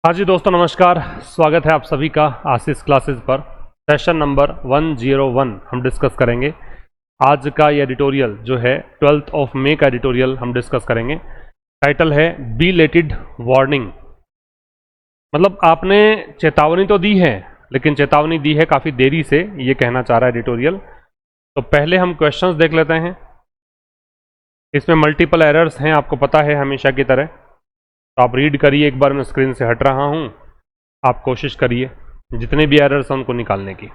हाँ जी दोस्तों नमस्कार, स्वागत है आप सभी का आशीष क्लासेस पर। सेशन नंबर 101 हम डिस्कस करेंगे। आज का ये एडिटोरियल जो है 12th ऑफ मई का एडिटोरियल हम डिस्कस करेंगे। टाइटल है बिलेटेड वार्निंग। मतलब आपने चेतावनी तो दी है, लेकिन चेतावनी दी है काफ़ी देरी से, ये कहना चाह रहा है एडिटोरियल। तो पहले हम क्वेश्चंस देख लेते हैं। इसमें मल्टीपल एरर्स हैं, आपको पता है हमेशा की तरह। तो आप रीड करिए, एक बार मैं स्क्रीन से हट रहा हूं, आप कोशिश करिए जितने भी एरर्स हैं उनको निकालने की।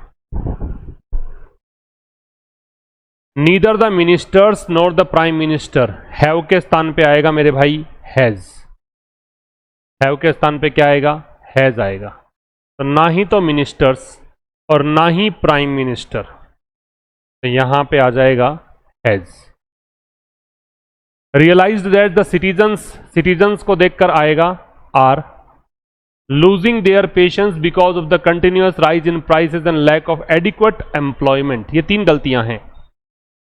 Neither the ministers nor the prime minister, have के स्थान पे आएगा मेरे भाई हैज। हैव के स्थान पे क्या आएगा? हैज आएगा। तो ना ही तो मिनिस्टर्स और ना ही प्राइम मिनिस्टर, तो यहां पे आ जाएगा हैज। रियलाइज्ड दैट द सिटीजन्स को देखकर आएगा are. Losing their patience because of the continuous rise in prices and lack of adequate employment. ये तीन गलतियां हैं।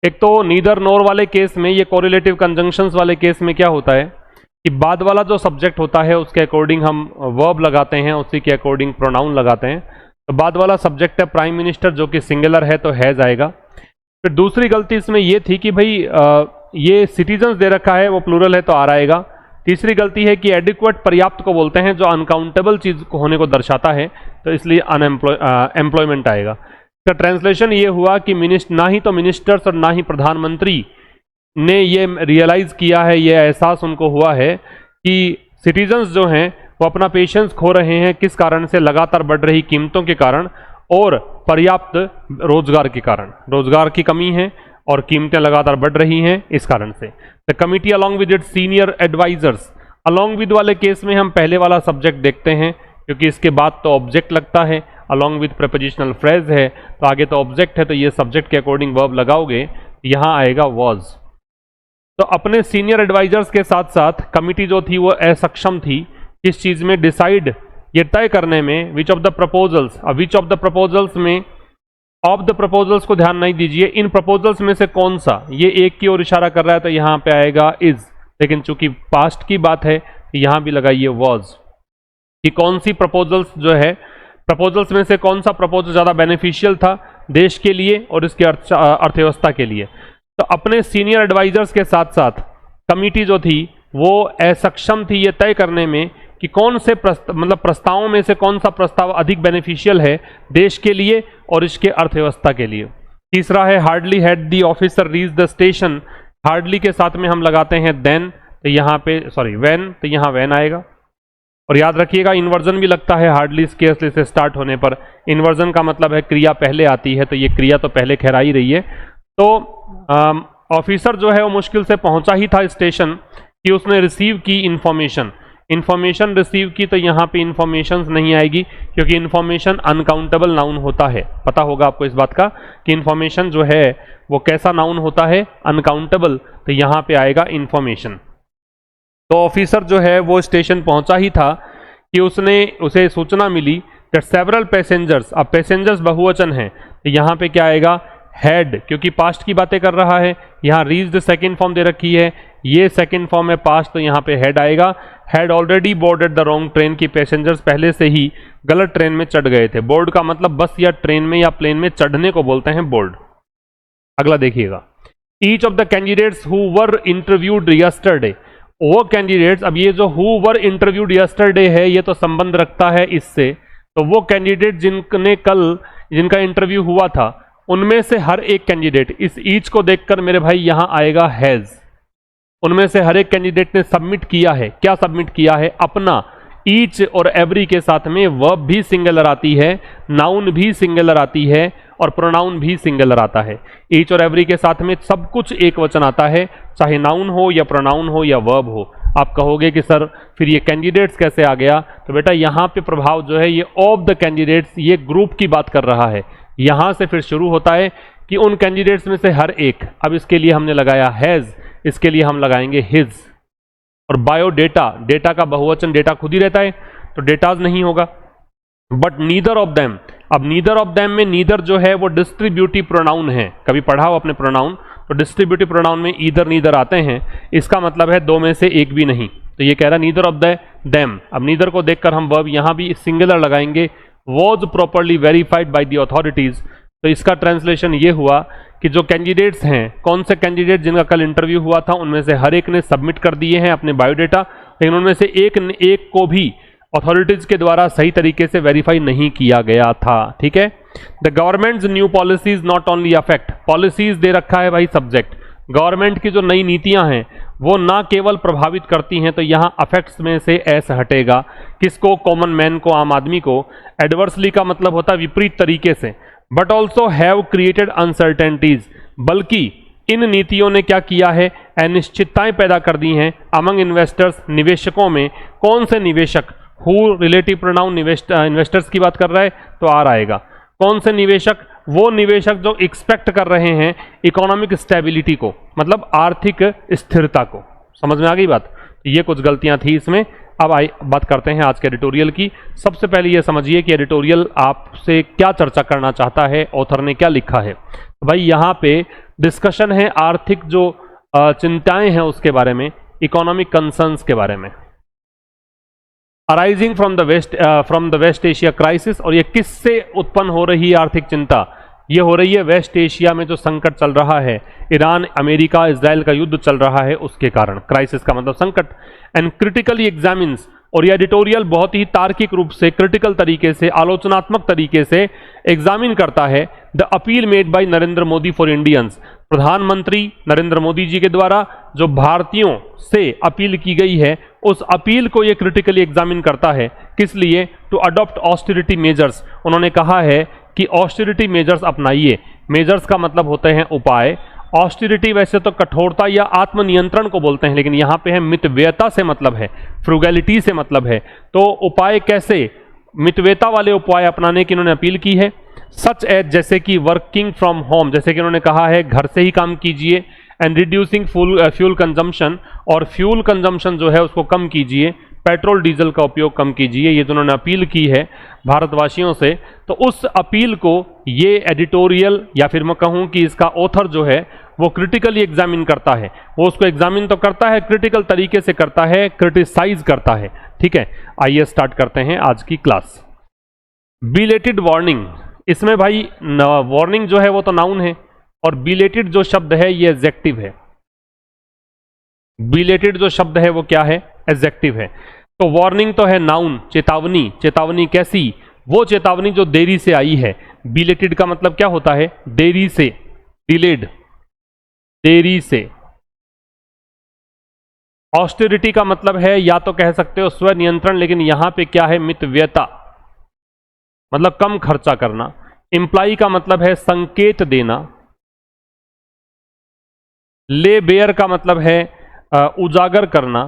एक तो नीदर नोर वाले केस में, ये कोरिलेटिव कंजंक्शंस वाले केस में क्या होता है कि बाद वाला जो सब्जेक्ट होता है उसके अकॉर्डिंग हम वर्ब लगाते हैं, उसी के अकॉर्डिंग प्रोनाउन लगाते हैं। तो बाद वाला सब्जेक्ट है प्राइम मिनिस्टर, जो कि सिंगुलर है, तो हैज आएगा। फिर दूसरी गलती इसमें यह थी कि भाई ये सिटीजन्स दे रखा है, वो प्लूरल है, तो आर आएगा। तीसरी गलती है कि एडिक्वेट पर्याप्त को बोलते हैं, जो अनकाउंटेबल चीज होने को दर्शाता है, तो इसलिए एम्प्लॉयमेंट आएगा। इसका ट्रांसलेशन ये हुआ कि ना ही तो मिनिस्टर्स और ना ही प्रधानमंत्री ने ये रियलाइज किया है, ये एहसास उनको हुआ है कि सिटीजन्स जो हैं वो अपना पेशेंस खो रहे हैं। किस कारण से? लगातार बढ़ रही कीमतों के कारण और पर्याप्त रोजगार के कारण। रोजगार की कमी है और कीमतें लगातार बढ़ रही हैं, इस कारण से। The committee along with its senior advisers, along with वाले केस में हम पहले वाला सब्जेक्ट देखते हैं, क्योंकि इसके बाद तो ऑब्जेक्ट लगता है। अलॉन्ग विद प्रीपोजिशनल फ्रेज है, तो आगे तो ऑब्जेक्ट है, तो ये सब्जेक्ट के अकॉर्डिंग वर्ब लगाओगे, यहां आएगा वॉज। तो अपने सीनियर एडवाइजर्स के साथ साथ कमिटी जो थी वो असक्षम थी किस चीज में? डिसाइड, ये तय करने में, विच ऑफ द प्रपोजल्स। अब विच ऑफ द प्रपोजल्स में ऑफ द प्रपोजल्स को ध्यान नहीं दीजिए, इन प्रपोजल्स में से कौन सा, ये एक की ओर इशारा कर रहा है, तो यहां पे आएगा इज। लेकिन चूंकि पास्ट की बात है, यहां भी लगाइए वॉज, कि कौन सी प्रपोजल्स जो है, प्रपोजल्स में से कौन सा प्रपोजल ज्यादा बेनिफिशियल था देश के लिए और इसकी अर्थव्यवस्था के लिए। तो अपने सीनियर एडवाइजर्स के साथ साथ कमिटी जो थी वो असक्षम थी ये तय करने में कि कौन से प्रस्तावों में से कौन सा प्रस्ताव अधिक बेनिफिशियल है देश के लिए और इसके अर्थव्यवस्था के लिए। तीसरा है hardly had the officer reach the station. Hardly के साथ में हम लगाते हैं देन, तो यहाँ पे व्हेन, तो यहाँ व्हेन आएगा। और याद रखिएगा इन्वर्जन भी लगता है हार्डली स्केर्सली से स्टार्ट होने पर। इन्वर्जन का मतलब है क्रिया पहले आती है, तो ये क्रिया तो पहले खहरा ही रही है। तो ऑफिसर जो है वो मुश्किल से पहुंचा ही था स्टेशन कि उसने रिसीव की इंफॉर्मेशन रिसीव की, तो यहाँ पे इंफॉर्मेशन नहीं आएगी, क्योंकि इंफॉर्मेशन अनकाउंटेबल नाउन होता है। पता होगा आपको इस बात का कि इंफॉर्मेशन जो है वो कैसा नाउन होता है? अनकाउंटेबल, तो यहाँ पे आएगा इंफॉर्मेशन। तो ऑफिसर जो है वो स्टेशन पहुंचा ही था कि उसे सूचना मिली दैट सेवरल पैसेंजर्स। अब पैसेंजर्स बहुवचन है, तो यहाँ पे क्या आएगा? हैड, क्योंकि पास्ट की बातें कर रहा है। यहाँ रीच्ड सेकंड फॉर्म दे रखी है, ये सेकंड फॉर्म है पास्ट, तो यहाँ पे हैड आएगा। Had already boarded the wrong train, की पैसेंजर्स पहले से ही गलत ट्रेन में चढ़ गए थे। बोर्ड का मतलब बस या ट्रेन में या प्लेन में चढ़ने को बोलते हैं बोर्ड। अगला देखिएगा, each of the candidates who were interviewed yesterday. वो कैंडिडेट्स, अब ये जो हु वर इंटरव्यूड यस्टरडे है, ये तो संबंध रखता है इससे। तो वो कैंडिडेट जिनका इंटरव्यू हुआ था, उनमें से हर एक कैंडिडेट, इस ईच को देखकर मेरे भाई यहां आएगा हैज। उनमें से हर एक कैंडिडेट ने सबमिट किया है। क्या सबमिट किया है? अपना। ईच और एवरी के साथ में वर्ब भी सिंगुलर आती है, नाउन भी सिंगुलर आती है और प्रोनाउन भी सिंगुलर आता है। ईच और एवरी के साथ में सब कुछ एक वचन आता है, चाहे नाउन हो या प्रोनाउन हो या वर्ब हो। आप कहोगे कि सर फिर ये कैंडिडेट्स कैसे आ गया? तो बेटा यहाँ पे प्रभाव जो है ये ऑफ द कैंडिडेट्स, ये ग्रुप की बात कर रहा है। यहां से फिर शुरू होता है कि उन कैंडिडेट्स में से हर एक। अब इसके लिए हमने लगाया हैज, इसके लिए हम लगाएंगे हिज। और बायोडेटा, डेटा का बहुवचन डेटा खुद ही रहता है, तो डेटाज नहीं होगा। बट नीदर ऑफ देम, अब नीदर ऑफ देम में नीदर जो है वो डिस्ट्रीब्यूटिव प्रोनाउन है। कभी पढ़ा हो अपने प्रोनाउन, तो डिस्ट्रीब्यूटिव प्रोनाउन में ईदर नीदर आते हैं। इसका मतलब है दो में से एक भी नहीं। तो ये कह रहा नीदर ऑफ द देम। अब नीदर को देखकर हम वर्ब यहां भी सिंगुलर लगाएंगे, was properly verified by the authorities. तो इसका ट्रांसलेशन ये हुआ कि जो कैंडिडेट्स हैं, कौन से कैंडिडेट जिनका कल इंटरव्यू हुआ था, उनमें से हर एक ने सबमिट कर दिए हैं अपने बायोडेटा, लेकिन उनमें से एक को भी अथॉरिटीज के द्वारा सही तरीके से वेरीफाई नहीं किया गया था। ठीक है। The governments new policies not only affect, policies दे रखा है भाई सब्जेक्ट, गवर्नमेंट की जो नई नीतियां हैं वो ना केवल प्रभावित करती हैं, तो यहां अफेक्ट्स में से एस हटेगा। किसको? कॉमन मैन को, आम आदमी को। एडवर्सली का मतलब होता है विपरीत तरीके से। But also have created uncertainties, बल्कि इन नीतियों ने क्या किया है? अनिश्चितताएं पैदा कर दी हैं अमंग इन्वेस्टर्स, निवेशकों में। कौन से निवेशक? हु रिलेटिव प्रोनाउन इन्वेस्टर्स की बात कर रहा है तो आर आएगा। कौन से निवेशक? वो निवेशक जो एक्सपेक्ट कर रहे हैं इकोनॉमिक स्टेबिलिटी को, मतलब आर्थिक स्थिरता को। समझ में आ गई बात? ये कुछ गलतियां थी इसमें। अब बात करते हैं आज के एडिटोरियल की। सबसे पहले ये समझिए कि एडिटोरियल आपसे क्या चर्चा करना चाहता है, ऑथर ने क्या लिखा है। भाई यहाँ पे डिस्कशन है आर्थिक जो चिंताएं हैं उसके बारे में, इकोनॉमिक कंसर्न्स के बारे में। Arising from the West Asia crisis, और ये किससे उत्पन्न हो रही है आर्थिक चिंता? ये हो रही है वेस्ट एशिया में जो संकट चल रहा है, ईरान, अमेरिका, इजराइल का युद्ध चल रहा है, उसके कारण। क्राइसिस का मतलब संकट। एंड क्रिटिकली एग्जामिन्स, और ये एडिटोरियल बहुत ही तार्किक रूप से, क्रिटिकल तरीके से, आलोचनात्मक तरीके से एग्जामिन करता है the appeal made by Narendra Modi for Indians, प्रधानमंत्री नरेंद्र मोदी जी के द्वारा जो भारतीयों से अपील की गई है, उस अपील को ये क्रिटिकली एग्जामिन करता है। किस लिए? टू अडॉप्ट ऑस्टेरिटी मेजर्स, उन्होंने कहा है कि ऑस्टेरिटी मेजर्स अपनाइए। मेजर्स का मतलब होते हैं उपाय। ऑस्टेरिटी वैसे तो कठोरता या आत्मनियंत्रण को बोलते हैं, लेकिन यहां पे है मितव्ययता से मतलब है, फ्रुगैलिटी से मतलब है। तो उपाय कैसे? मितव्ययता वाले उपाय अपनाने की इन्होंने अपील की है। सच एज, जैसे कि वर्किंग फ्रॉम होम, जैसे कि उन्होंने कहा है घर से ही काम कीजिए। एंड रिड्यूसिंग फ्यूल कंजम्पशन, और फ्यूल कंजम्पशन जो है उसको कम कीजिए, पेट्रोल डीजल का उपयोग कम कीजिए। ये जो उन्होंने अपील की है भारतवासियों से, तो उस अपील को ये एडिटोरियल, या फिर मैं कहूं कि इसका ऑथर जो है वो क्रिटिकली एग्जामिन करता है। वो उसको एग्जामिन तो करता है, क्रिटिकल तरीके से करता है, क्रिटिसाइज करता है। ठीक है, आइए स्टार्ट करते हैं आज की क्लास। बिलेटेड वार्निंग, इसमें भाई वार्निंग जो है वो तो नाउन है, और बिलेटेड जो शब्द है ये एडजेक्टिव है। बिलेटेड जो शब्द है वो क्या है? एडजेक्टिव है। तो वार्निंग तो है नाउन, चेतावनी। चेतावनी कैसी? वो चेतावनी जो देरी से आई है। बिलेटेड का मतलब क्या होता है? देरी से, डिलेड, देरी से। ऑस्टेरिटी का मतलब है, या तो कह सकते हो स्व नियंत्रण, लेकिन यहां पे क्या है? मितव्ययता, मतलब कम खर्चा करना। इंप्लाई का मतलब है संकेत देना। ले बेयर का मतलब है उजागर करना।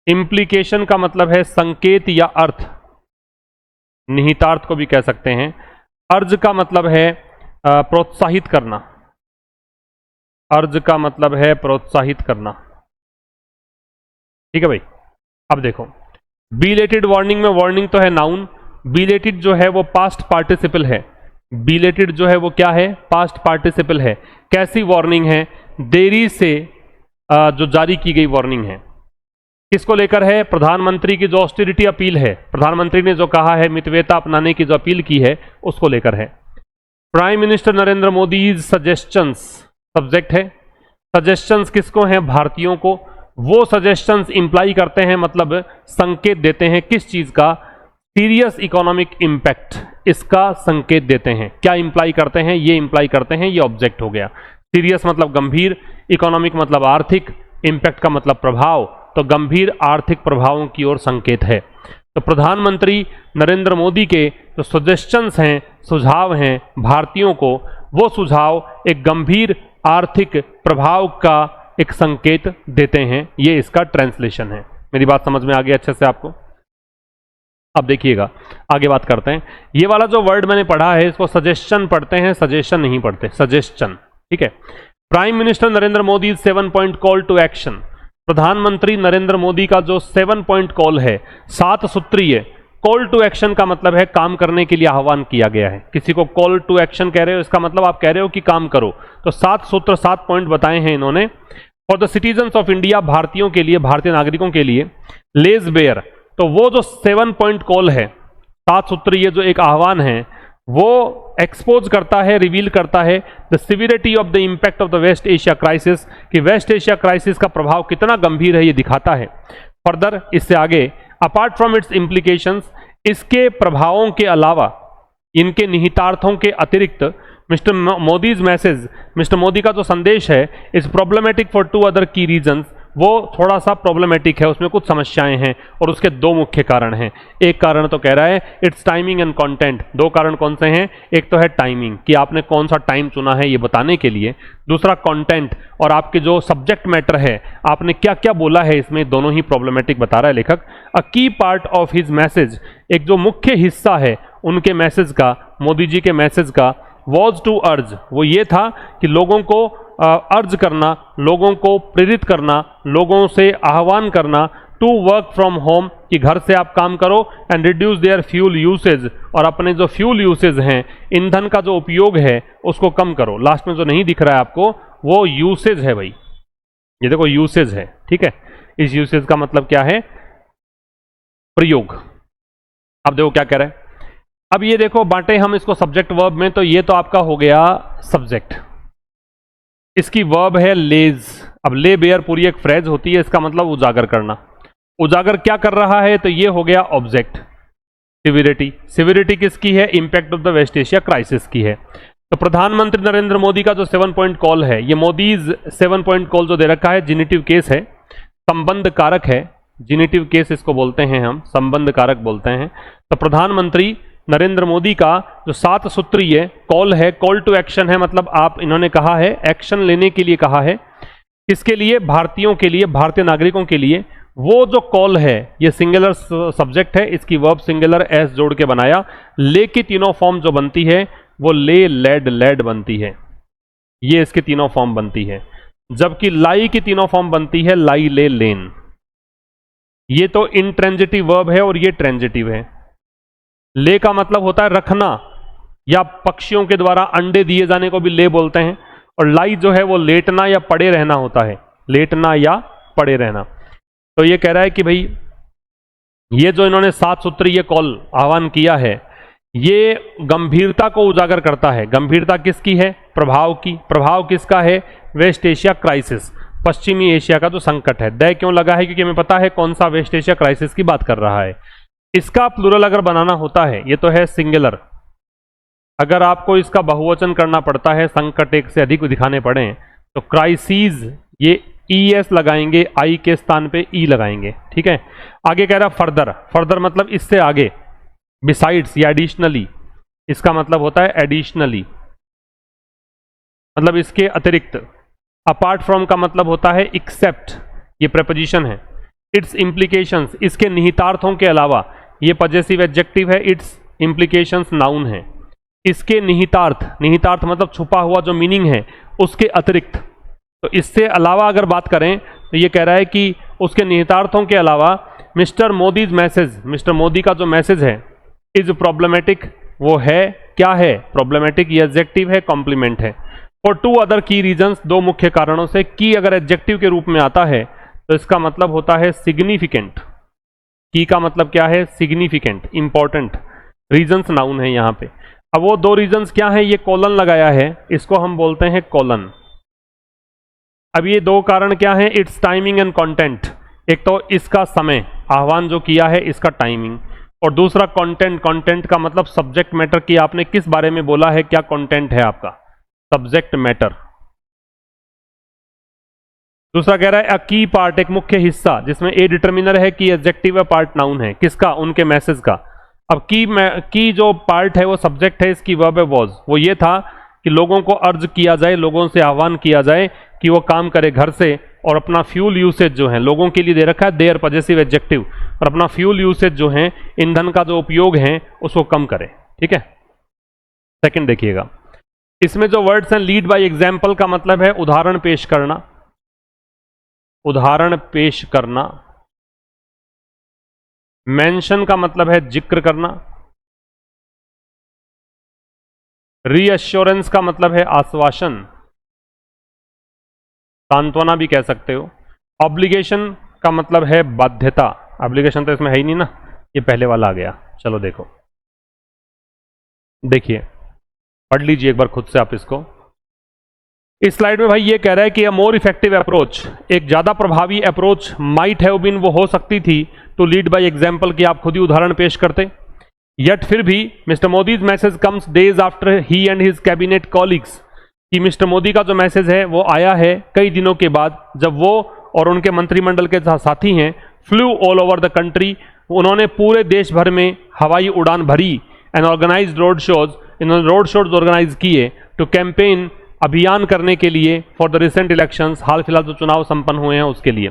इंप्लीकेशन का मतलब है संकेत या अर्थ, निहितार्थ को भी कह सकते हैं। अर्ज का मतलब है प्रोत्साहित करना। अर्ज का मतलब है प्रोत्साहित करना। ठीक है भाई। अब देखो, बिलेटेड वार्निंग में वार्निंग तो है नाउन, बिलेटेड जो है वो पास्ट पार्टिसिपल है। बिलेटेड जो है वो क्या है? पास्ट पार्टिसिपल है। कैसी वार्निंग है? देरी से जो जारी की गई वार्निंग है। किसको लेकर है? प्रधानमंत्री की जो ऑस्टेरिटी अपील है, प्रधानमंत्री ने जो कहा है मितव्ययता अपनाने की जो अपील की है, उसको लेकर है। Prime minister Narendra Modi suggestions, subject है। सजेशंस किसको हैं? भारतीयों को। वो सजेशंस इंप्लाई करते हैं, मतलब संकेत देते हैं किस चीज का? सीरियस इकोनॉमिक इंपैक्ट, इसका संकेत देते हैं। क्या इंप्लाई करते हैं? ये इंप्लाई करते हैं, ये ऑब्जेक्ट हो गया। सीरियस मतलब गंभीर, इकोनॉमिक मतलब आर्थिक, इंपैक्ट का मतलब प्रभाव, तो गंभीर आर्थिक प्रभावों की ओर संकेत है। तो प्रधानमंत्री नरेंद्र मोदी के जो सजेशंस हैं, सुझाव हैं भारतीयों को, वो सुझाव एक गंभीर आर्थिक प्रभाव का एक संकेत देते हैं। ये इसका ट्रांसलेशन है। मेरी बात समझ में आ गई अच्छे से आपको? अब देखिएगा, आगे बात करते हैं। ये वाला जो वर्ड मैंने पढ़ा है इसको सजेशन पढ़ते हैं, सजेशन नहीं पढ़ते, सजेशन। ठीक है। Prime minister Narendra Modi 7 point call to action, प्रधानमंत्री नरेंद्र मोदी का जो 7 पॉइंट कॉल है, 7 सूत्रीय कॉल टू एक्शन का मतलब है काम करने के लिए आह्वान किया गया है। किसी को कॉल टू एक्शन कह रहे हो, इसका मतलब आप कह रहे हो कि काम करो। तो 7 सूत्र, 7 पॉइंट बताए हैं इन्होंने। For the citizens of India, भारतीयों के लिए, भारतीय नागरिकों के लिए, लेज बेयर, तो वो जो 7 पॉइंट कॉल है, 7 सूत्रीय जो एक आह्वान है, वो एक्सपोज करता है, रिवील करता है the severity of the impact of the West Asia crisis, कि वेस्ट एशिया क्राइसिस का प्रभाव कितना गंभीर है ये दिखाता है। फर्दर इससे आगे, अपार्ट फ्रॉम इट्स इम्प्लीकेशंस, इसके प्रभावों के अलावा, इनके निहितार्थों के अतिरिक्त, mister Modi's message, mister Modi का जो संदेश है, इज प्रॉब्लमेटिक फॉर 2 अदर की रीजंस, वो थोड़ा सा प्रॉब्लमेटिक है, उसमें कुछ समस्याएं हैं और उसके 2 मुख्य कारण हैं। एक कारण तो कह रहा है इट्स टाइमिंग एंड कंटेंट। 2 कारण कौन से हैं? एक तो है टाइमिंग, कि आपने कौन सा टाइम चुना है ये बताने के लिए, दूसरा कंटेंट, और आपके जो सब्जेक्ट मैटर है, आपने क्या क्या बोला है इसमें, दोनों ही प्रॉब्लमेटिक बता रहा है लेखक। अ की पार्ट ऑफ हिज मैसेज, एक जो मुख्य हिस्सा है उनके मैसेज का, मोदी जी के मैसेज का, वॉज टू अर्ज, वो ये था कि लोगों को अर्ज करना, लोगों को प्रेरित करना, लोगों से आह्वान करना, टू वर्क फ्रॉम होम, कि घर से आप काम करो, and reduce there fuel usage, और अपने जो फ्यूल यूसेज हैं, ईंधन का जो उपयोग है उसको कम करो। लास्ट में जो नहीं दिख रहा है आपको, वो यूसेज है भाई, ये देखो यूसेज है, ठीक है। इस यूसेज का मतलब क्या है? प्रयोग। अब देखो क्या कह रहा है, अब ये देखो बांटे हम इसको सब्जेक्ट वर्ब में, तो ये तो आपका हो गया सब्जेक्ट, इसकी वर्ब है लेज। अब ले बेयर पूरी एक फ्रेज होती है, इसका मतलब उजागर करना। उजागर क्या कर रहा है? तो ये हो गया ऑब्जेक्ट। सिविरिटी, सिविरिटी किसकी है? Impact of the West Asia crisis की है। तो प्रधानमंत्री नरेंद्र मोदी का जो 7 पॉइंट कॉल है, ये मोदीज 7 पॉइंट कॉल जो दे रखा है, जिनेटिव केस है, संबंध कारक है, जिनेटिव केस इसको बोलते हैं हम, संबंध कारक बोलते हैं। तो प्रधानमंत्री नरेंद्र मोदी का जो 7 सूत्रीय कॉल है, कॉल टू एक्शन है, मतलब आप, इन्होंने कहा है एक्शन लेने के लिए कहा है, किसके लिए? भारतीयों के लिए, भारतीय नागरिकों के लिए। वो जो कॉल है, ये सिंगुलर सब्जेक्ट है, इसकी वर्ब सिंगुलर एस जोड़ के बनाया। ले की तीनों फॉर्म जो बनती है वो ले, लेड, लेड बनती है, ये इसकी तीनों फॉर्म बनती है। जबकि लाई की तीनों फॉर्म बनती है लाई, ले, लेन। ये तो इंट्रांजिटिव वर्ब है और ये ट्रांजिटिव है। ले का मतलब होता है रखना, या पक्षियों के द्वारा अंडे दिए जाने को भी ले बोलते हैं। और लाई जो है वो लेटना या पड़े रहना होता है, लेटना या पड़े रहना। तो ये कह रहा है कि भाई ये जो इन्होंने 7 सूत्रीय कॉल आह्वान किया है, ये गंभीरता को उजागर करता है। गंभीरता किसकी है? प्रभाव की। प्रभाव किसका है? वेस्ट एशिया क्राइसिस, पश्चिमी एशिया का जो संकट है। दय क्यों लगा है? क्योंकि हमें पता है कौन सा वेस्ट एशिया क्राइसिस की बात कर रहा है। इसका प्लूरल अगर बनाना होता है, ये तो है सिंगुलर, अगर आपको इसका बहुवचन करना पड़ता है, संकट एक से अधिक दिखाने पड़े, तो क्राइसिस, ये ES लगाएंगे, आई के स्थान पे E लगाएंगे, ठीक है। आगे कह रहा फर्दर, फर्दर मतलब इससे आगे, बिसाइड्स या एडिशनली, इसका मतलब होता है एडिशनली, मतलब इसके अतिरिक्त। अपार्ट फ्रॉम का मतलब होता है एक्सेप्ट, ये प्रेपोजिशन है। इट्स इम्प्लीकेशंस, इसके निहितार्थों के अलावा, ये पजेसिव एडजेक्टिव है, इट्स इम्प्लीकेशंस नाउन है। इसके निहितार्थ, निहितार्थ मतलब छुपा हुआ जो मीनिंग है, उसके अतिरिक्त। तो इससे अलावा अगर बात करें तो ये कह रहा है कि उसके निहितार्थों के अलावा mister Modi's message, mister Modi का जो मैसेज है, इज प्रॉब्लमेटिक, वो है, क्या है? प्रॉब्लमेटिक। ये एडजेक्टिव है, कॉम्प्लीमेंट है। फॉर 2 अदर की रीजंस, 2 मुख्य कारणों से। की अगर एडजेक्टिव के रूप में आता है तो इसका मतलब होता है सिग्निफिकेंट। की का मतलब क्या है? Significant, important. रीजंस नाउन है यहां पे। अब वो 2 रीजंस क्या है? ये कॉलन लगाया है, इसको हम बोलते हैं कॉलन। अब ये 2 कारण क्या है? It's timing and content. एक तो इसका समय, आह्वान जो किया है इसका टाइमिंग, और दूसरा कंटेंट। कंटेंट का मतलब सब्जेक्ट मैटर, की आपने किस बारे में बोला है, क्या कंटेंट है आपका, सब्जेक्ट मैटर। दूसरा कह रहा है अ की पार्ट, एक मुख्य हिस्सा, जिसमें ए डिटर्मिनर है, की एडजेक्टिव है, पार्ट नाउन है। किसका? उनके मैसेज का। अब की जो पार्ट है वो सब्जेक्ट है, इसकी वर्ब है वॉज। वो ये था कि लोगों को अर्ज किया जाए, लोगों से आह्वान किया जाए कि वो काम करे घर से, और अपना फ्यूल यूसेज जो है, लोगों के लिए दे रखा है देयर पजेसिव एडजेक्टिव, और अपना फ्यूल यूसेज जो है, ईंधन का जो उपयोग है, उसको कम करे, ठीक है। सेकंड देखिएगा, इसमें जो वर्ड्स हैं, लीड बाय एग्जाम्पल का मतलब है उदाहरण पेश करना, उदाहरण पेश करना। मेंशन का मतलब है जिक्र करना। रीअश्योरेंस का मतलब है आश्वासन। सांत्वना भी कह सकते हो। ऑब्लिगेशन का मतलब है बाध्यता, ऑब्लिगेशन तो इसमें है ही नहीं ना, ये पहले वाला आ गया। चलो देखो, देखिए पढ़ लीजिए एक बार खुद से आप इसको। इस स्लाइड में भाई ये कह रहा है कि अ मोर इफेक्टिव अप्रोच, एक ज्यादा प्रभावी अप्रोच माइट हैव बीन, वो हो सकती थी, टू लीड बाय एग्जांपल, कि आप खुद ही उदाहरण पेश करते। यट फिर भी mister Modi's message comes days after he and his cabinet colleagues, कि मिस्टर मोदी का जो मैसेज है वो आया है कई दिनों के बाद, जब वो और उनके मंत्रिमंडल के साथी हैं flu all over the country, उन्होंने पूरे देश भर में हवाई उड़ान भरी, एंड ऑर्गेनाइज्ड रोड शोज, इन्होंने रोड शोज ऑर्गेनाइज किए, टू कैंपेन, अभियान करने के लिए, फॉर द रिसेंट इलेक्शंस, हाल फिलहाल जो चुनाव संपन्न हुए हैं उसके लिए।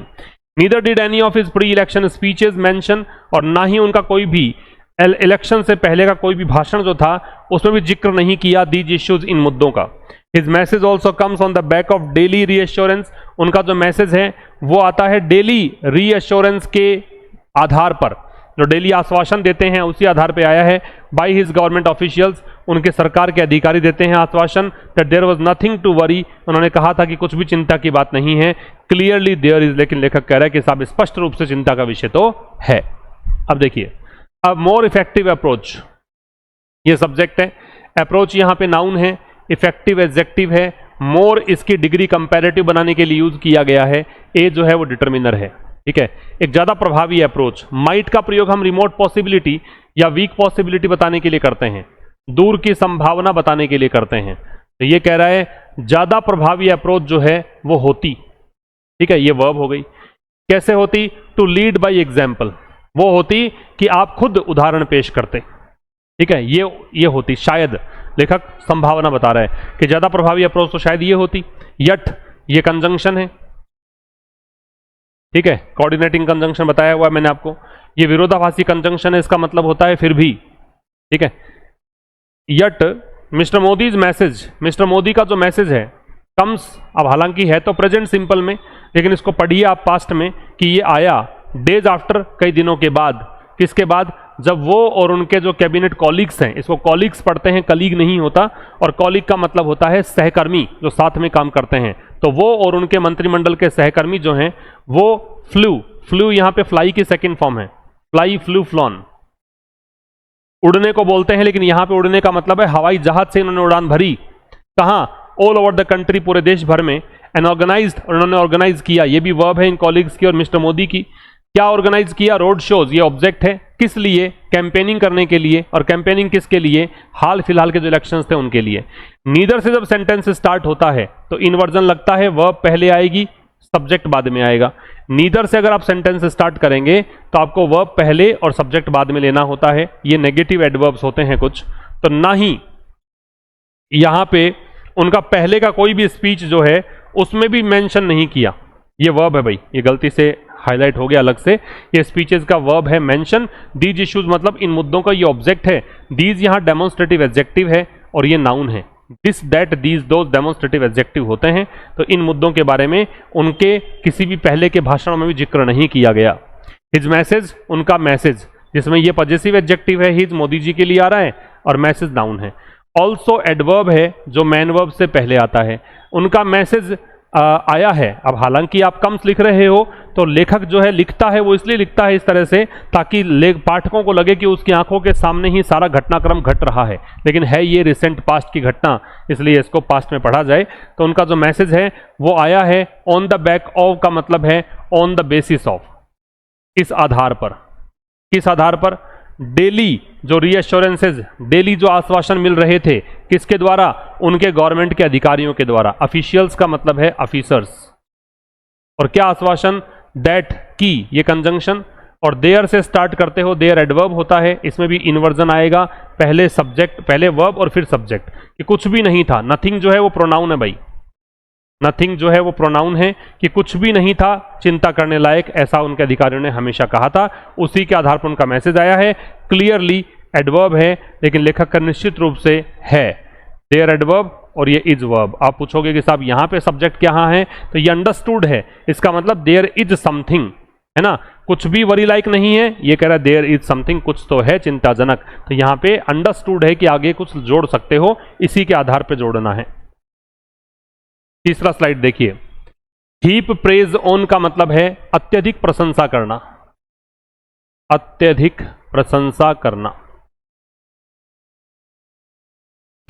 Neither did any of his pre election speeches mention, और ना ही उनका कोई भी इलेक्शन से पहले का कोई भी भाषण जो था उसमें भी जिक्र नहीं किया दीज इश्यूज, इन मुद्दों का। His message also comes on the back of daily reassurance, उनका जो मैसेज है वो आता है डेली रीअश्योरेंस के आधार पर, जो डेली आश्वासन देते हैं उसी आधार पर आया है। बाय हिज गवर्नमेंट ऑफिशियल्स, उनके सरकार के अधिकारी देते हैं आश्वासन, that there was nothing to worry, उन्होंने कहा था कि कुछ भी चिंता की बात नहीं है। क्लियरली देयर इज, लेकिन लेखक कह रहा है कि साहब स्पष्ट रूप से चिंता का विषय तो है। अब देखिए, अब मोर इफेक्टिव अप्रोच, ये सब्जेक्ट है, अप्रोच यहां पे नाउन है, इफेक्टिव एडजेक्टिव है, मोर इसकी डिग्री कंपैरेटिव बनाने के लिए यूज किया गया है, ए जो है वो डिटर्मिनर है, ठीक है। एक ज्यादा प्रभावी अप्रोच, माइट का प्रयोग हम रिमोट पॉसिबिलिटी या वीक पॉसिबिलिटी बताने के लिए करते हैं, दूर की संभावना बताने के लिए करते हैं। तो ये कह रहा है ज्यादा प्रभावी अप्रोच जो है वो होती, ठीक है, ये वर्ब हो गई। कैसे होती? टू लीड बाय एग्जाम्पल, वो होती कि आप खुद उदाहरण पेश करते, ठीक है, ये होती। शायद लेखक संभावना बता रहा है कि ज्यादा प्रभावी अप्रोच तो शायद ये होती। यट, ये कंजंक्शन है, ठीक है, कोऑर्डिनेटिंग कंजंक्शन बताया हुआ है मैंने आपको। ये विरोधाभासी कंजंक्शन है, इसका मतलब होता है फिर भी, ठीक है। Yet mister Modi's message, mister Modi का जो मैसेज है, कम्स, अब हालांकि है तो प्रेजेंट सिंपल में, लेकिन इसको पढ़िए आप पास्ट में कि ये आया डेज आफ्टर, कई दिनों के बाद। किसके बाद? जब वो और उनके जो कैबिनेट कॉलीग्स हैं, इसको कॉलीग्स पढ़ते हैं, कलीग नहीं होता, और कॉलीग का मतलब होता है सहकर्मी, जो साथ में काम करते हैं। तो वो और उनके मंत्रिमंडल के सहकर्मी जो हैं वो फ्लू यहां पे फ्लाई की सेकंड फॉर्म है, फ्लाई, फ्लू, फ्लॉन, उड़ने को बोलते हैं, लेकिन यहां पे उड़ने का मतलब है हवाई जहाज से इन्होंने उड़ान भरी। कहां? ऑल ओवर द कंट्री, पूरे देश भर में। एंड ऑर्गेनाइज्ड, उन्होंने ऑर्गेनाइज किया, ये भी वर्ब है इन कॉलीग्स की और मिस्टर मोदी की। क्या ऑर्गेनाइज किया? रोड शोज, ये ऑब्जेक्ट है। किस लिए? कैंपेनिंग करने के लिए। और कैंपेनिंग किसके लिए? हाल फिलहाल के जो इलेक्शंस थे उनके लिए। नीदर से जब सेंटेंस स्टार्ट होता है तो इन्वर्जन लगता है, वर्ब पहले आएगी, सब्जेक्ट बाद में आएगा। नीदर से अगर आप सेंटेंस स्टार्ट करेंगे तो आपको वर्ब पहले और सब्जेक्ट बाद में लेना होता है। ये नेगेटिव एडवर्ब्स होते हैं कुछ, तो ना ही यहां पे उनका पहले का कोई भी स्पीच जो है उसमें भी मेंशन नहीं किया, ये वर्ब है भाई, ये गलती से हाईलाइट हो गया अलग से, ये स्पीचेस का वर्ब है मेंशन। दीज इश्यूज मतलब इन मुद्दों का ये ऑब्जेक्ट है। दीज यहां डेमोन्स्ट्रेटिव एडजेक्टिव है और ये नाउन है। This, that, these, those demonstrative adjective होते हैं। तो इन मुद्दों के बारे में उनके किसी भी पहले के भाषणों में भी जिक्र नहीं किया गया। हिज मैसेज, उनका मैसेज, जिसमें ये पॉजिटिव एडजेक्टिव है, हिज मोदी जी के लिए आ रहा है, और मैसेज नाउन है। ऑल्सो एडवर्ब है जो मैन वर्ब से पहले आता है। उनका मैसेज आया है। अब हालांकि आप कम्स लिख रहे हो तो लेखक जो है लिखता है, वो इसलिए लिखता है इस तरह से ताकि पाठकों को लगे कि उसकी आंखों के सामने ही सारा घटनाक्रम घट रहा है, लेकिन है ये रिसेंट पास्ट की घटना, इसलिए इसको पास्ट में पढ़ा जाए। तो उनका जो मैसेज है वो आया है ऑन द बैक ऑफ, का मतलब है ऑन द बेसिस ऑफ, इस आधार पर। किस आधार पर? डेली जो रीअश्योरेंसेज, डेली जो आश्वासन मिल रहे थे, किसके द्वारा? उनके गवर्नमेंट के अधिकारियों के द्वारा। ऑफिशियल्स का मतलब है ऑफिसर्स। और क्या आश्वासन? दैट, की, ये कंजंक्शन, और देयर से स्टार्ट करते हो, देयर एडवर्ब होता है, इसमें भी इन्वर्जन आएगा, पहले सब्जेक्ट, पहले वर्ब और फिर सब्जेक्ट। कि कुछ भी नहीं था, नथिंग जो है वो प्रोनाउन है भाई, नथिंग जो है वो प्रोनाउन है, कि कुछ भी नहीं था चिंता करने लायक, ऐसा उनके अधिकारियों ने हमेशा कहा था। उसी के आधार पर उनका मैसेज आया है। क्लियरली एडवर्ब है, लेकिन लेखक का निश्चित रूप से है देयर एडवर्ब और ये इज वर्ब। आप पूछोगे कि साहब यहाँ पे सब्जेक्ट क्या है, तो ये अंडरस्टूड है, इसका मतलब देयर इज समथिंग, है ना, कुछ भी वरी लाइक नहीं है। ये कह रहा है देयर इज समथिंग, कुछ तो है चिंताजनक। तो यहाँ पे अंडरस्टूड है कि आगे कुछ जोड़ सकते हो, इसी के आधार पर जोड़ना है। तीसरा स्लाइड देखिए। हीप प्रेज ऑन का मतलब है अत्यधिक प्रशंसा करना, अत्यधिक प्रशंसा करना।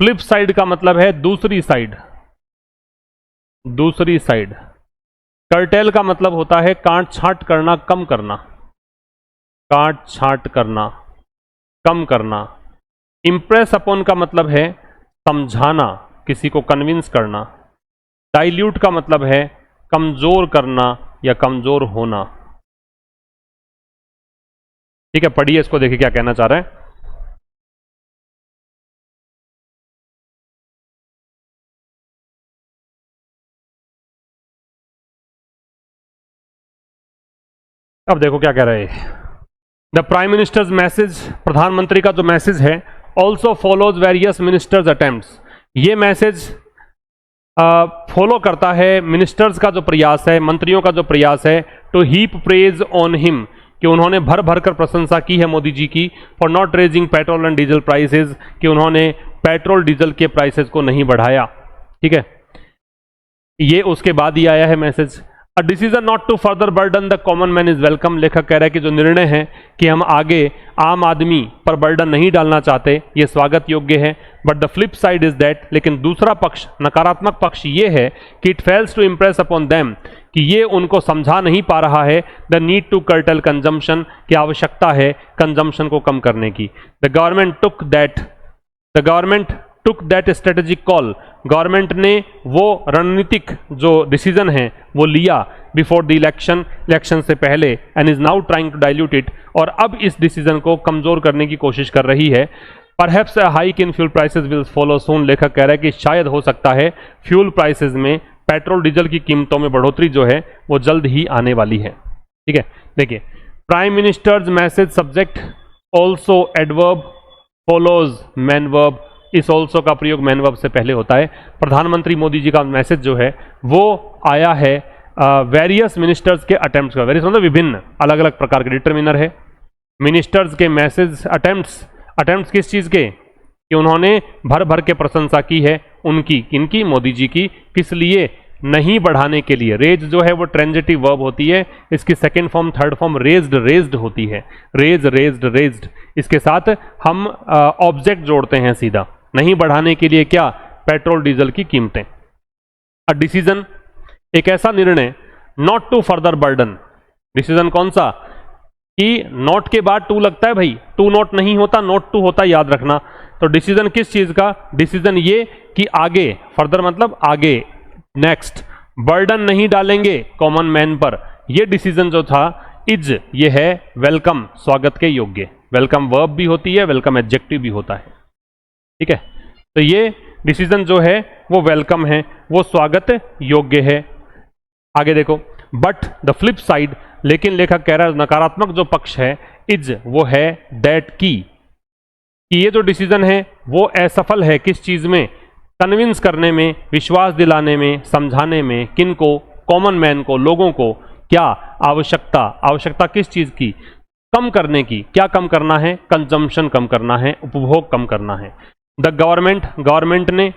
फ्लिप साइड का मतलब है दूसरी साइड, दूसरी साइड। कर्टेल का मतलब होता है काट छांट करना, कम करना, काट छांट करना, कम करना। इंप्रेस अपॉन का मतलब है समझाना, किसी को कन्विंस करना। डाइल्यूट का मतलब है कमजोर करना या कमजोर होना। ठीक है, पढ़िए इसको, देखिए क्या कहना चाह रहे हैं। अब देखो क्या कह रहे हैं। द प्राइम मिनिस्टर्स मैसेज, प्रधानमंत्री का जो मैसेज है, also follows various ministers attempts. ये मैसेज फॉलो करता है मिनिस्टर्स का जो प्रयास है, मंत्रियों का जो प्रयास है, to heap praise on him, कि उन्होंने भर भर कर प्रशंसा की है मोदी जी की, for not raising petrol and diesel prices, कि उन्होंने पेट्रोल डीजल के प्राइसेस को नहीं बढ़ाया। ठीक है, ये उसके बाद ही आया है message. A decision not to further burden the common man is welcome. लेखक कह रहा है कि जो निर्णय है कि हम आगे आम आदमी पर बर्डन नहीं डालना चाहते, ये स्वागत योग्य है। But the flip side is that, लेकिन दूसरा पक्ष, नकारात्मक पक्ष ये है कि it fails to impress upon them, कि ये उनको समझा नहीं पा रहा है the need to curtail consumption, की आवश्यकता है कंजम्पशन को कम करने की। The government took that strategic call, government ने वो रणनीतिक जो डिसीजन है वो लिया बिफोर द इलेक्शन से पहले, and is now trying to dilute it, और अब इस डिसीजन को कमजोर करने की कोशिश कर रही है। Perhaps a hike in fuel prices will follow soon. लेखक कह रहा है कि शायद हो सकता है फ्यूल प्राइसेस में, पेट्रोल डीजल की कीमतों में बढ़ोतरी जो है वो जल्द ही आने वाली है। ठीक है, देखिए, prime ministers message subject also adverb follows man verb. इस ऑल्सो का प्रयोग मैन वर्ब से पहले होता है। प्रधानमंत्री मोदी जी का मैसेज जो है वो आया है वेरियस मिनिस्टर्स के अटेम्प्ट्स का। वेरियस मतलब विभिन्न, अलग अलग प्रकार के, डिटर्मिनर है। मिनिस्टर्स के मैसेज, अटेम्प्ट्स किस चीज के, कि उन्होंने भर भर के प्रशंसा की है उनकी, इनकी, मोदी जी की। किस लिए? नहीं बढ़ाने के लिए। रेज जो है वो ट्रांजिटिव वर्ब होती है, इसकी second form, third form raised होती है। रेज्ड। इसके साथ हम ऑब्जेक्ट जोड़ते हैं सीधा। नहीं बढ़ाने के लिए क्या? पेट्रोल डीजल की कीमतें। अ डिसीजन, एक ऐसा निर्णय, not to further burden. Decision कौन सा? कि नॉट के बाद टू लगता है भाई, टू नॉट नहीं होता, नॉट टू होता, याद रखना। तो डिसीजन किस चीज का? डिसीजन ये कि आगे, फर्दर मतलब आगे, नेक्स्ट, बर्डन नहीं डालेंगे कॉमन मैन पर। यह डिसीजन जो था, इज, ये है वेलकम, स्वागत के योग्य। वेलकम वर्ब भी होती है, वेलकम एडजेक्टिव भी होता है। ठीक है, तो ये डिसीजन जो है वो वेलकम है, वो स्वागत योग्य है। आगे देखो, बट द फ्लिप साइड, लेकिन लेखक कह रहा है नकारात्मक जो पक्ष है, इज, वो है दैट की, कि ये जो डिसीजन है वो असफल है किस चीज में? कन्विंस करने में, विश्वास दिलाने में, समझाने में। किनको? कॉमन मैन को, लोगों को। क्या? आवश्यकता किस चीज की? कम करने की। क्या कम करना है? कंजम्पशन कम करना है, उपभोग कम करना है। द गवर्नमेंट ने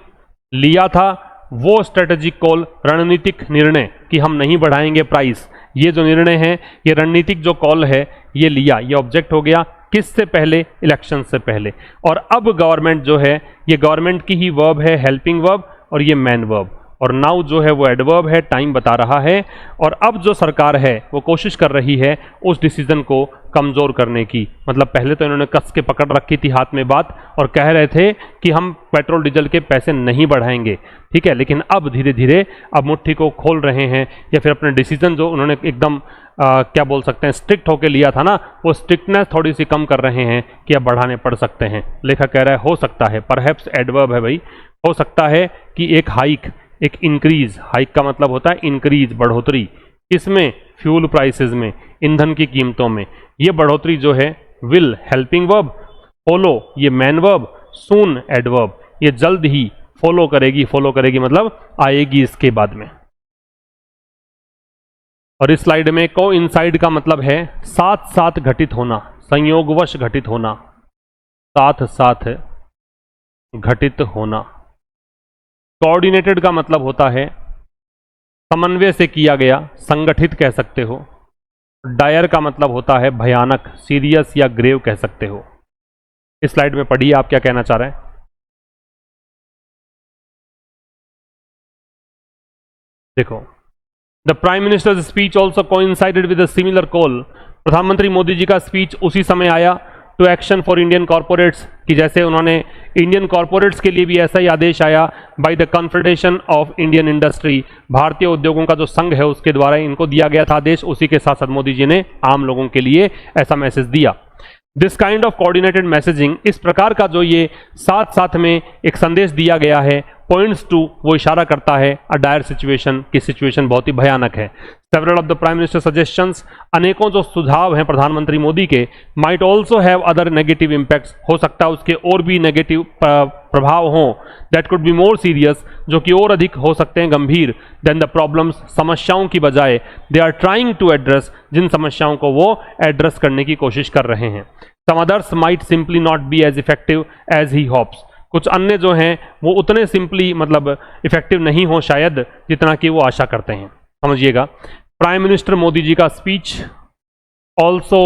लिया था वो स्ट्रेटेजिक कॉल, रणनीतिक निर्णय, कि हम नहीं बढ़ाएंगे प्राइस। ये जो निर्णय है, ये रणनीतिक जो कॉल है, ये लिया, ये ऑब्जेक्ट हो गया। किससे पहले? इलेक्शन से पहले। और अब गवर्नमेंट जो है, ये गवर्नमेंट की ही वर्ब है, हेल्पिंग वर्ब, और ये मैन वर्ब। और नाउ जो है वो एडवर्ब है, टाइम बता रहा है। और अब जो सरकार है वो कोशिश कर रही है उस डिसीजन को कमजोर करने की। मतलब पहले तो इन्होंने कस के पकड़ रखी थी हाथ में बात, और कह रहे थे कि हम पेट्रोल डीजल के पैसे नहीं बढ़ाएंगे। ठीक है, लेकिन अब धीरे धीरे अब मुट्ठी को खोल रहे हैं, या फिर अपने डिसीजन जो उन्होंने एकदम क्या बोल सकते हैं, स्ट्रिक्ट होकर लिया था ना, वो स्ट्रिक्टनेस थोड़ी सी कम कर रहे हैं कि अब बढ़ाने पड़ सकते हैं। लेखक कह रहा है हो सकता है, परहैप्स एडवर्ब है भाई, हो सकता है कि एक हाइक, एक इंक्रीज, हाइक का मतलब होता है इंक्रीज, बढ़ोतरी। इसमें फ्यूल प्राइसेस में, ईंधन की कीमतों में, ये बढ़ोतरी जो है, विल हेल्पिंग वर्ब, फॉलो ये मैन वर्ब, सून एडवर्ब, ये जल्द ही फॉलो करेगी मतलब आएगी इसके बाद में। और इस स्लाइड में को इनसाइड का मतलब है साथ साथ घटित होना, संयोगवश घटित होना, साथ साथ घटित होना। कोऑर्डिनेटेड का मतलब होता है समन्वय से किया गया, संगठित कह सकते हो। डायर का मतलब होता है भयानक, सीरियस या ग्रेव कह सकते हो। इस स्लाइड में पढ़िए आप क्या कहना चाह रहे हैं। देखो, the prime minister's speech also coincided with a similar call. प्रधानमंत्री मोदी जी का स्पीच उसी समय आया to action for Indian corporates, कि जैसे उन्होंने इंडियन कॉर्पोरेट्स के लिए भी ऐसा ही आदेश आया by the confederation of Indian industry, भारतीय उद्योगों का जो संघ है उसके द्वारा इनको दिया गया था आदेश। उसी के साथ साथ मोदी जी ने आम लोगों के लिए ऐसा मैसेज दिया। This kind of coordinated messaging, इस प्रकार का जो ये साथ साथ में एक संदेश दिया गया है, पॉइंट्स टू, वो इशारा करता है अ डायर सिचुएशन, की सिचुएशन बहुत ही भयानक है। Several of the prime minister suggestions, अनेकों जो सुझाव हैं प्रधानमंत्री मोदी के, might also have other negative impacts, हो सकता है उसके और भी नेगेटिव प्रभाव हों, that could be more serious, जो कि और अधिक हो सकते हैं गंभीर, देन द प्रॉब्लम्स, समस्याओं की बजाय they are trying to address, जिन समस्याओं को वो एड्रेस करने की कोशिश कर रहे हैं। Some others might simply not be as effective as he hopes, कुछ अन्य जो हैं वो उतने सिंपली मतलब इफेक्टिव नहीं हो शायद जितना कि वो आशा करते हैं। समझिएगा, प्राइम मिनिस्टर मोदी जी का स्पीच ऑल्सो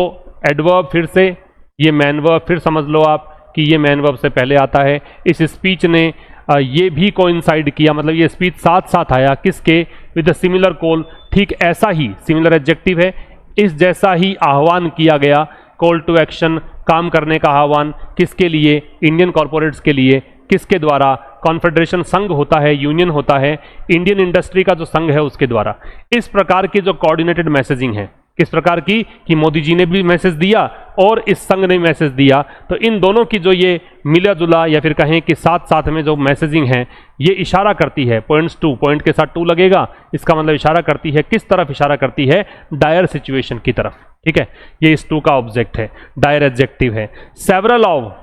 एडवर्ब, फिर से ये मैन वर्ब, फिर समझ लो आप कि ये मैन वर्ब से पहले आता है। इस स्पीच ने ये भी कोइंसाइड किया, मतलब ये स्पीच साथ साथ आया किसके, विद द सिमिलर कॉल, ठीक ऐसा ही, सिमिलर एडजेक्टिव है, इस जैसा ही आह्वान किया गया, कॉल टू एक्शन, काम करने का आह्वान, किसके लिए, इंडियन कॉर्पोरेट्स के लिए, किसके द्वारा, कॉन्फेडरेशन संघ होता है, यूनियन होता है, इंडियन इंडस्ट्री का जो संघ है उसके द्वारा। इस प्रकार की जो कोऑर्डिनेटेड मैसेजिंग है, किस प्रकार की, कि मोदी जी ने भी मैसेज दिया और इस संघ ने मैसेज दिया, तो इन दोनों की जो ये मिला जुला या फिर कहें कि साथ साथ में जो मैसेजिंग है, ये इशारा करती है, पॉइंट्स टू, पॉइंट के साथ टू लगेगा, इसका मतलब इशारा करती है, किस तरफ इशारा करती है, डायर सिचुएशन की तरफ। ठीक है, ये इस टू का ऑब्जेक्ट है, डायर एडजेक्टिव है। Several of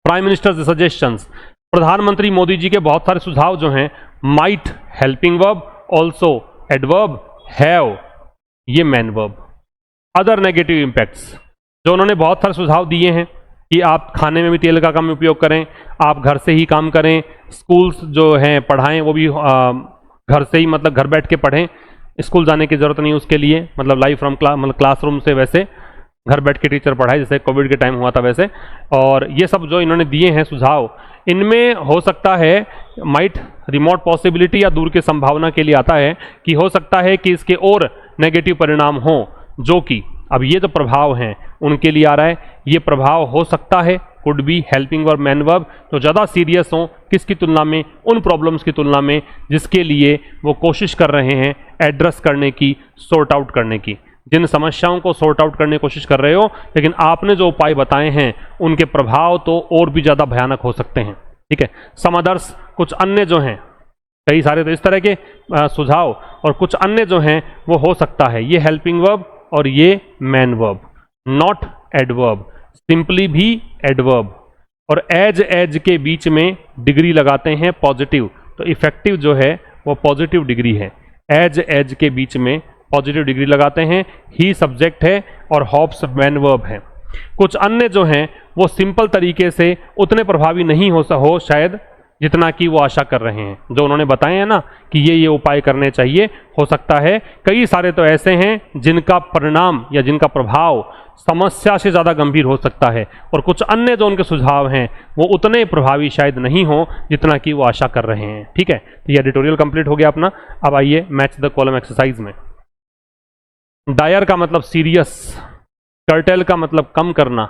prime ministers suggestions, प्रधानमंत्री मोदी जी के बहुत सारे सुझाव जो हैं, might helping verb, also adverb, have ये main verb. Other negative impacts, जो उन्होंने बहुत सारे सुझाव दिए हैं कि आप खाने में भी तेल का कम उपयोग करें, आप घर से ही काम करें, स्कूल्स जो हैं पढ़ाएं वो भी घर से ही, मतलब घर बैठ के पढ़ें, स्कूल जाने की ज़रूरत नहीं उसके लिए, मतलब लाइव फ्रॉम मतलब क्लासरूम से वैसे घर बैठ के टीचर पढ़ाए, जैसे कोविड के टाइम हुआ था वैसे। और ये सब जो इन्होंने दिए हैं सुझाव, इनमें हो सकता है माइट रिमोट पॉसिबिलिटी या दूर की संभावना के लिए आता है कि हो सकता है कि इसके और नेगेटिव परिणाम हों, जो कि अब ये जो प्रभाव हैं उनके लिए आ रहा है। ये प्रभाव हो सकता है, could be helping verb, man verb, तो ज़्यादा सीरियस हों, किसकी तुलना में, उन प्रॉब्लम्स की तुलना में जिसके लिए वो कोशिश कर रहे हैं एड्रेस करने की, सॉर्ट आउट करने की, जिन समस्याओं को सॉर्ट आउट करने की कोशिश कर रहे हो, लेकिन आपने जो उपाय बताए हैं उनके प्रभाव तो और भी ज़्यादा भयानक हो सकते हैं। ठीक है, सम अदर्स, कुछ अन्य जो हैं, कई सारे तो इस तरह के सुझाव, और कुछ अन्य जो हैं वो हो सकता है ये हेल्पिंग वर्ब और ये main verb, not adverb, simply भी एडवर्ब, और एज के बीच में डिग्री लगाते हैं पॉजिटिव, तो इफेक्टिव जो है वो पॉजिटिव डिग्री है, एज के बीच में पॉजिटिव डिग्री लगाते हैं, ही सब्जेक्ट है और होप्स मैन वर्ब है। कुछ अन्य जो हैं वो सिंपल तरीके से उतने प्रभावी नहीं हो शायद जितना कि वो आशा कर रहे हैं, जो उन्होंने बताए हैं ना कि ये उपाय करने चाहिए, हो सकता है कई सारे तो ऐसे हैं जिनका परिणाम या जिनका प्रभाव समस्या से ज़्यादा गंभीर हो सकता है, और कुछ अन्य जो उनके सुझाव हैं वो उतने प्रभावी शायद नहीं हो जितना कि वो आशा कर रहे हैं। ठीक है, तो ये एडिटोरियल कंप्लीट हो गया अपना। अब आइए मैच द कॉलम एक्सरसाइज में। डायर का मतलब सीरियस, कर्टेल का मतलब कम करना,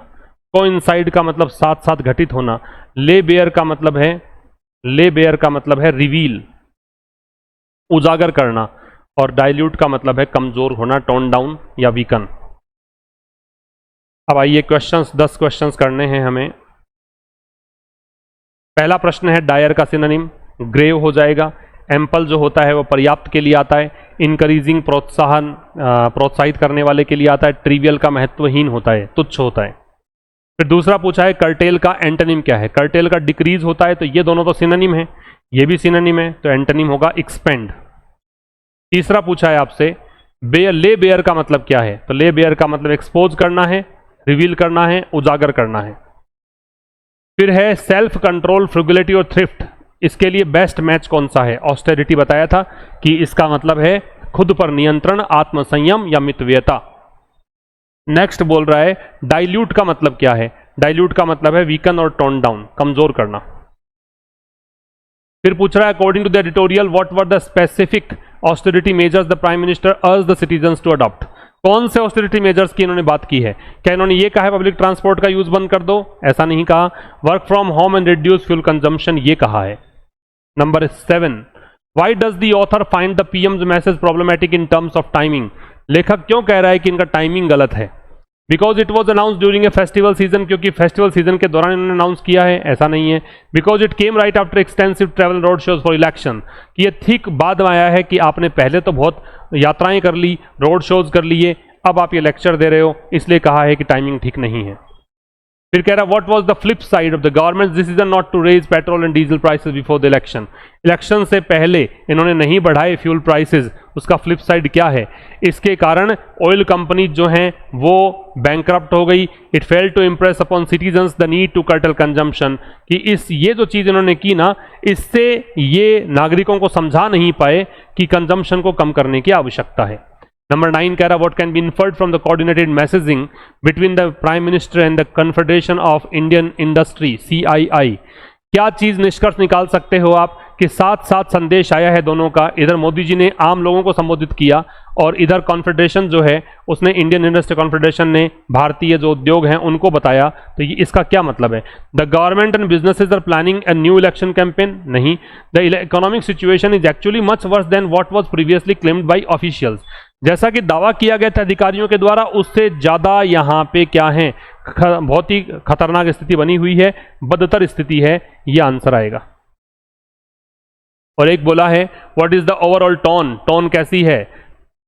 कोइंसाइड का मतलब साथ साथ घटित होना, ले बेयर का मतलब है रिवील, उजागर करना, और डाइल्यूट का मतलब है कमजोर होना, टोन डाउन या वीकन। अब आइए क्वेश्चंस, 10 क्वेश्चंस करने हैं हमें। पहला प्रश्न है डायर का सिनोनिम, ग्रेव हो जाएगा। एम्पल जो होता है वो पर्याप्त के लिए आता है, इंकरीजिंग प्रोत्साहित करने वाले के लिए आता है, ट्रिवियल का महत्वहीन होता है, तुच्छ होता है। फिर दूसरा पूछा है कर्टेल का एंटोनिम क्या है, कर्टेल का डिक्रीज होता है, तो ये दोनों तो सिनोनिम है, ये भी सिनोनिम है, तो एंटोनिम होगा एक्सपेंड। तीसरा पूछा है आपसे ले बेयर का मतलब क्या है, तो ले बेयर का मतलब एक्सपोज करना है, रिवील करना है, उजागर करना है। फिर है सेल्फ कंट्रोल, फ्रुगलिटी और थ्रिफ्ट, इसके लिए बेस्ट मैच कौन सा है? ऑस्टेरिटी बताया था कि इसका मतलब है खुद पर नियंत्रण, आत्मसंयम या मितव्ययता। नेक्स्ट बोल रहा है डाइल्यूट का मतलब क्या है? डाइल्यूट का मतलब है वीकन और टोन डाउन, कमजोर करना। फिर पूछ रहा है according to the editorial what were the specific austerity measures the prime minister urged the citizens to adopt? कौन से ऑस्टेरिटी मेजर्स की इन्होंने बात की है? क्या इन्होंने ये कहा है पब्लिक ट्रांसपोर्ट का यूज बंद कर दो? ऐसा नहीं कहा। Work from home and reduce fuel consumption ये कहा है। Number 7, why does the author find the PM's message problematic in terms of timing? लेखक क्यों कह रहा है कि इनका टाइमिंग गलत है? Because it was announce during a festival season, क्योंकि फेस्टिवल सीजन के दौरान इन्होंने अनाउंस किया है? ऐसा नहीं है। Because it came right after extensive travel road shows for election, कि ये ठीक बाद में आया है कि आपने पहले तो बहुत यात्राएं कर ली, रोड शोज कर लिए, अब आप ये लेक्चर दे रहे हो, इसलिए कहा है कि टाइमिंग ठीक नहीं है। फिर कह रहा what was the flip side of the government decision not to raise petrol and diesel prices before the election? Election से पहले इन्होंने नहीं बढ़ाए फ्यूल प्राइसेस, उसका फ्लिप साइड क्या है? इसके कारण ऑयल कंपनी जो हैं वो बैंकरप्ट हो गई। It fail to impress upon citizens the need to curtail consumption, कि ये जो चीज़ इन्होंने की ना, इससे ये नागरिकों को समझा नहीं पाए कि कंजम्पशन को कम करने की आवश्यकता है। नंबर 9 कह रहा what can be inferred from the coordinated messaging between the prime minister and the confederation of Indian industry CII? क्या चीज निष्कर्ष निकाल सकते हो आप कि साथ साथ संदेश आया है दोनों का? इधर मोदी जी ने आम लोगों को संबोधित किया और इधर कॉन्फेडरेशन जो है उसने, इंडियन इंडस्ट्री कॉन्फेडरेशन ने भारतीय जो उद्योग हैं उनको बताया। तो ये इसका क्या मतलब है? The government and businesses are planning a new election campaign? नहीं। The economic situation is actually much worse than what was previously claimed by officials. जैसा कि दावा किया गया था अधिकारियों के द्वारा, उससे ज्यादा यहाँ पे क्या है, बहुत ही खतरनाक स्थिति बनी हुई है, बदतर स्थिति है, ये आंसर आएगा। और एक बोला है what is the overall tone? Tone कैसी है?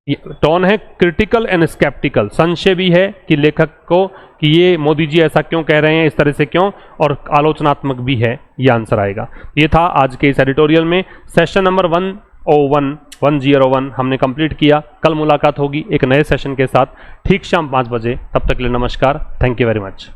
टोन है क्रिटिकल एंड स्केप्टिकल, संशय भी है कि लेखक को कि ये मोदी जी ऐसा क्यों कह रहे हैं, इस तरह से क्यों, और आलोचनात्मक भी है, ये आंसर आएगा। ये था आज के इस एडिटोरियल में। सेशन नंबर 101 हमने कंप्लीट किया। कल मुलाकात होगी एक नए सेशन के साथ ठीक शाम 5 बजे। तब तक के लिए नमस्कार। Thank you very much.